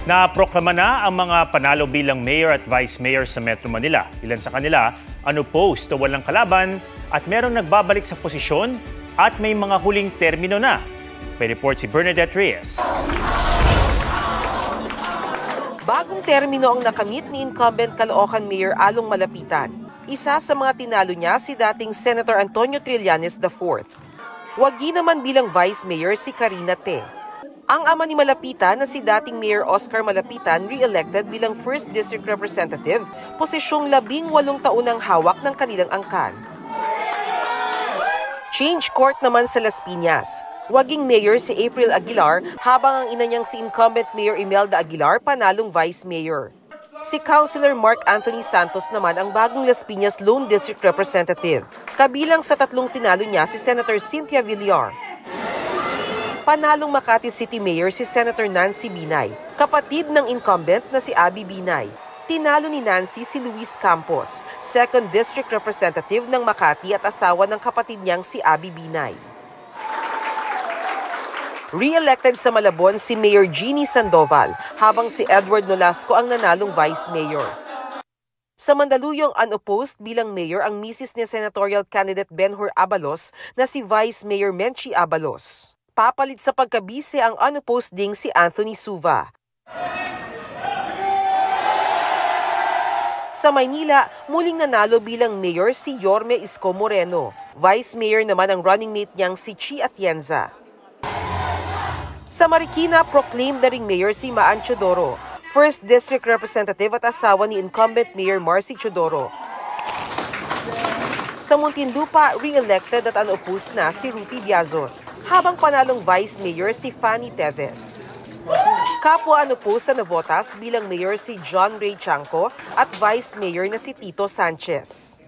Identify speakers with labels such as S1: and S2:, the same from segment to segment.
S1: Naproklama na ang mga panalo bilang mayor at vice mayor sa Metro Manila. Ilan sa kanila unopposed o walang kalaban at merong nagbabalik sa posisyon at may mga huling termino na. May report si Bernadette Reyes.
S2: Bagong termino ang nakamit ni incumbent Caloocan Mayor Along Malapitan. Isa sa mga tinalo niya si dating Senator Antonio Trillanes IV. Wagi naman bilang vice mayor si Karina Te. Ang ama ni Malapitan na si dating Mayor Oscar Malapitan re-elected bilang 1st District Representative, posisyong 18 taon ang hawak ng kanilang angkan. Change court naman sa Las Piñas. Waging mayor si April Aguilar habang ang ina niyang si incumbent Mayor Imelda Aguilar panalong vice mayor. Si Councilor Mark Anthony Santos naman ang bagong Las Piñas Lone District Representative. Kabilang sa tatlong tinalo niya si Senator Cynthia Villar. Panalong Makati City Mayor si Senator Nancy Binay, kapatid ng incumbent na si Abby Binay. Tinalo ni Nancy si Luis Campos, 2nd District Representative ng Makati at asawa ng kapatid niyang si Abby Binay. Re-elected sa Malabon si Mayor Jeannie Sandoval, habang si Edward Nolasco ang nanalong Vice Mayor. Sa Mandaluyong unopposed bilang mayor ang misis ni senatorial candidate Benhur Abalos na si Vice Mayor Menchie Abalos. Papalit sa pagkabise ang unopposed ding si Anthony Suva. Sa Maynila, muling nanalo bilang mayor si Yorme Isko Moreno. Vice Mayor naman ang running mate niyang si Chi Atienza. Sa Marikina, proclaimed na ring mayor si Maan Chodoro, 1st District Representative at asawa ni incumbent Mayor Marcy Chodoro. Sa Muntinlupa, re-elected at unopposed na si Rufi Biazon, habang panalong Vice Mayor si Fanny Teves. Kapwa unopposed sa Navotas bilang Mayor si John Ray Chanco at Vice Mayor na si Tito Sanchez.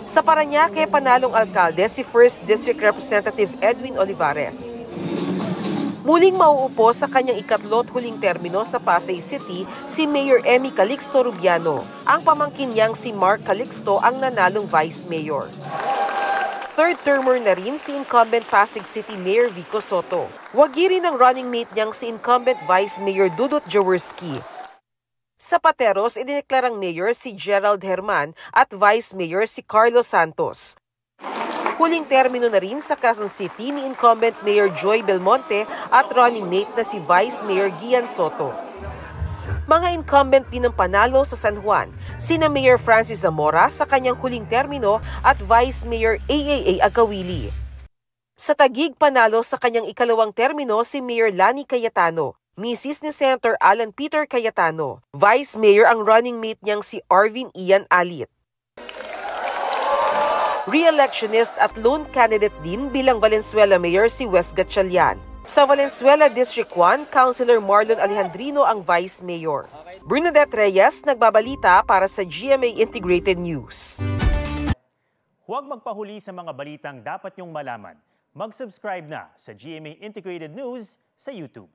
S2: Sa Parañaque, panalong alkalde si 1st District Representative Edwin Olivares. Muling mauupo sa kanyang ikatlot huling termino sa Pasay City si Mayor Emmy Calixto Rubiano. Ang pamangkin niyang si Mark Calixto ang nanalong Vice Mayor. Third-termer na rin si incumbent Pasig City Mayor Vico Soto. Wagi rin ang running mate niyang si incumbent Vice Mayor Dudut Jaworski. Sa Pateros, idineklarang mayor si Gerald Herman at Vice Mayor si Carlos Santos. Huling termino na rin sa Quezon City ni incumbent Mayor Joy Belmonte at running mate na si Vice Mayor Gian Soto. Mga incumbent din ng panalo sa San Juan, sina Mayor Francis Zamora sa kanyang huling termino at Vice Mayor AAA Agawili. Sa Taguig, panalo sa kanyang ikalawang termino si Mayor Lani Cayetano, misis ni Senator Alan Peter Cayetano. Vice Mayor ang running mate niyang si Arvin Ian Alit. Re-electionist at lone candidate din bilang Valenzuela Mayor si Wes Gatchalian. Sa Valenzuela District 1, Councilor Marlon Alejandrino ang Vice Mayor. Bernadette Reyes, nagbabalita para sa GMA Integrated News.
S1: Huwag magpahuli sa mga balitang dapat niyong malaman. Mag-subscribe na sa GMA Integrated News sa YouTube.